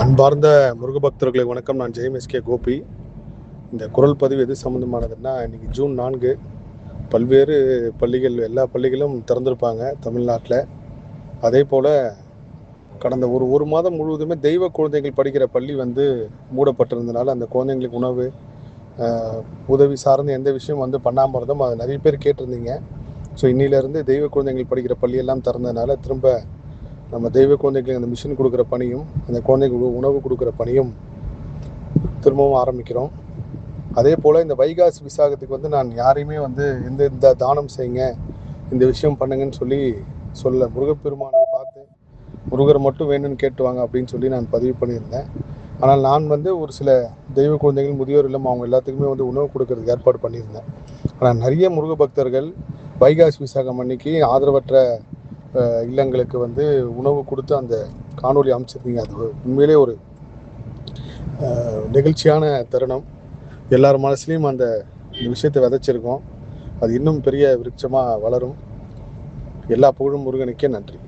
அன்பார்ந்த முருக பக்தர்களுக்கு வணக்கம். நான் ஜெயம் கோபி. இந்த குரல் பதிவு எது சம்மந்தமானதுன்னா, இன்னைக்கு ஜூன் 4. பல்வேறு பள்ளிகள், எல்லா பள்ளிகளும் திறந்திருப்பாங்க தமிழ்நாட்டில். அதே போல் கடந்த ஒரு மாதம் முழுவதுமே தெய்வ குழந்தைகள் படிக்கிற பள்ளி மூடப்பட்டிருந்தனால அந்த குழந்தைங்களுக்கு உணவு உதவி சார்ந்த எந்த விஷயம் பண்ணாமல் இருந்தோம். அதை நிறைய பேர் கேட்டிருந்தீங்க. ஸோ இன்னிலேருந்து தெய்வ குழந்தைகள் படிக்கிற பள்ளியெல்லாம் திறந்ததுனால திரும்ப நம்ம தெய்வ குழந்தைகளுக்கு அந்த மிஷின் கொடுக்குற பணியும், அந்த குழந்தைங்களுக்கு உணவு கொடுக்குற பணியும் திரும்பவும் ஆரம்பிக்கிறோம். அதே போல் இந்த வைகாசி விசாகத்துக்கு நான் யாரையுமே இந்த தானம் செய்யுங்க, இந்த விஷயம் பண்ணுங்கன்னு சொல்ல முருகப்பெருமானை பார்த்து முருகரை மட்டும் வேணும்னு கேட்டுவாங்க அப்படின்னு சொல்லி நான் பதிவு பண்ணியிருந்தேன். ஆனால் நான் ஒரு சில தெய்வ குழந்தைகள், முதியோர் இல்லம், அவங்க எல்லாத்துக்குமே உணவு கொடுக்கறதுக்கு ஏற்பாடு பண்ணியிருந்தேன். ஆனால் நிறைய முருக பக்தர்கள் வைகாசி விசாகம் அன்னைக்கு ஆதரவற்ற இல்லங்களுக்கு உணவு கொடுத்து அந்த காணொலி அமைச்சிருக்கீங்க. அது உண்மையிலே ஒரு நெகிழ்ச்சியான தருணம். எல்லார் மனசுலையும் அந்த விஷயத்தை விதைச்சிருக்கோம். அது இன்னும் பெரிய விருட்சமாக வளரும். எல்லா புகழும் முருகனுக்கே. நன்றி.